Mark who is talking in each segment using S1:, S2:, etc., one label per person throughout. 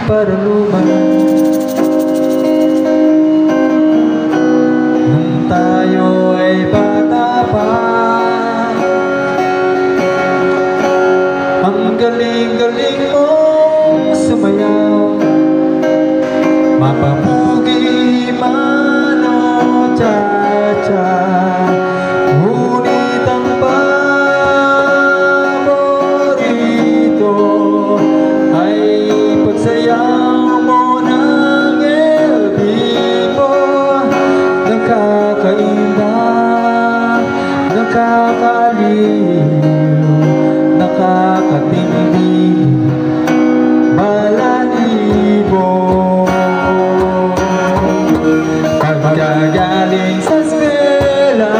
S1: paraluman. Nung tayo ay bata pa, ang galing-galing mong sumayaw, mapapugi man o cha-cha. Ngunit ang paborito ay pagsayaw mo ng El Vivo. Nakakaiba, nakakaliw, nakakatingin, balahibo. Pagkagaling sa eskwela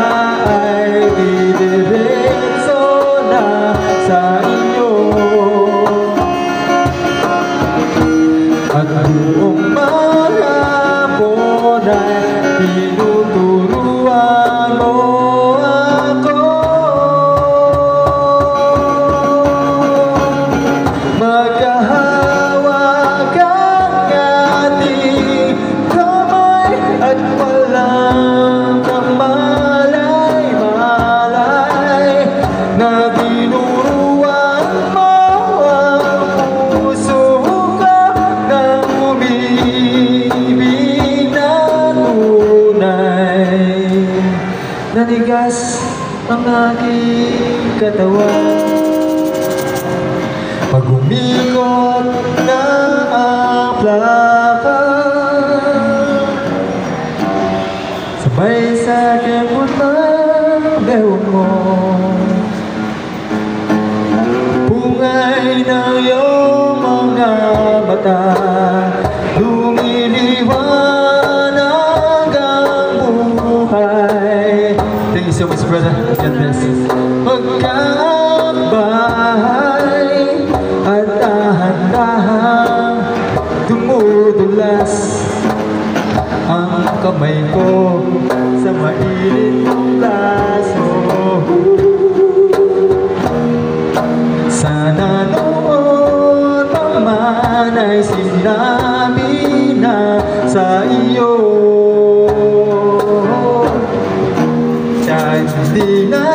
S1: ay didiretso na sa inyo, at buong maghapon ay tinuturuan mo ako. Magkahawak ang ating kamay at walang kamalay-malay, na tinuruan mo ang puso ko na umibig na tunay. Nanigas ang aking katawan pag umikot na ang plaka, sabay sa kemot ng bewang mo. Pungay ng iyong mga mata, lumiliwanag ang buhay. Thank you so much, brother. God bless. Magkabahay at dahan-dahan dumudulas ang kamay ko sa mainit mong laso. Sana noon pa man ay sinabi na sa iyo, kahit hindi na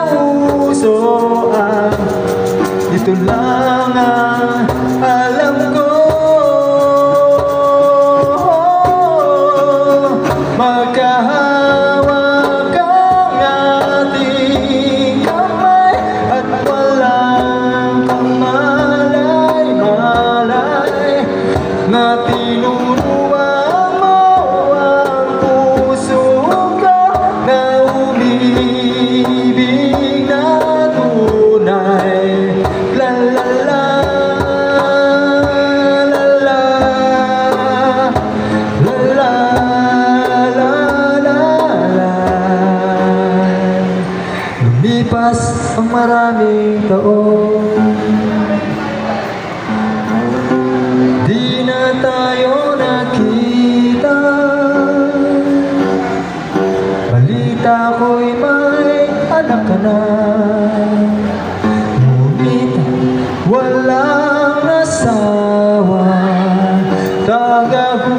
S1: uso ang ito lang ang alam ko. Magkahawak ang ating kamay at walang kamalay-malay, na tinuruan mo ang puso ko na umibig na tunay. La la la, la la, la la, la la la. Lumipas ang maraming taon, di na tayo nakita. Balita ko'y may anak ka na, ngunit walang asawa. Tagahugas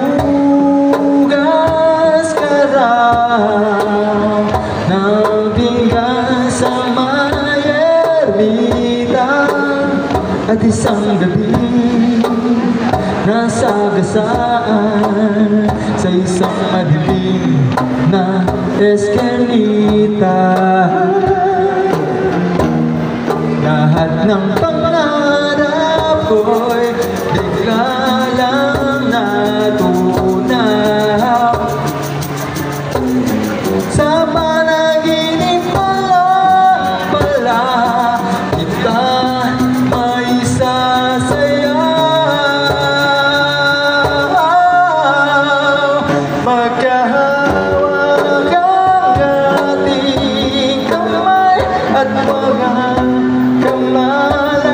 S1: ka raw ng pinggan sa may ermita, at isang gabi nasagasaan sa isang madilim na eskelita. Lahat ng pangarap ko'y bigla lang natunaw. Sa panaginip ko lang pala kita may sasayaw. Magkahawak ang ating kamay at walang kamalay.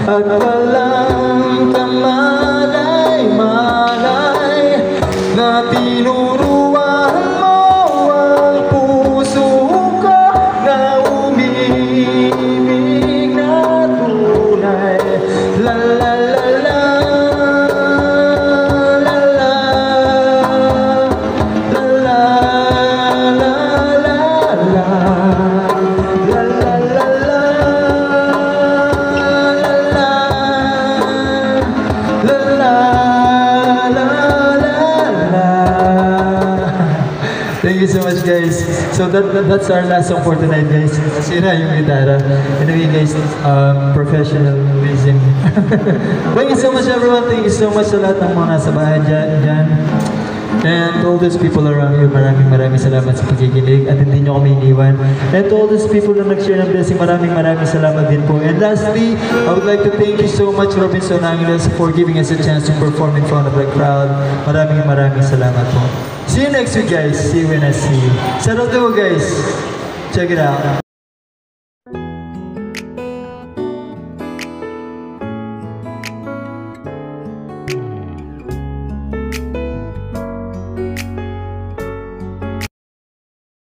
S1: at walang kamalay-malay na tinuruan mo ang puso ko na umibig na tunay. La la la la, la la, la la, la la la, la la la la, la la, la la la. Thank you so much, guys. So that's our last song for tonight, guys. Sira yung gitara. Anyway, guys, professionalism. Thank you so much, everyone. Thank you so much sa lahat ng mga nasa bahay dyan. And to all those people around you, maraming salamat sa pagkikinig at hindi nyo kami iniwan. And to all those people na nag-share ng blessing, maraming salamat din po. And lastly, I would like to thank you so much, Robinson Angeles, for giving us a chance to perform in front of the crowd. Maraming salamat po. See you next week, guys. See you when I see you. Settle down, guys. Check it out.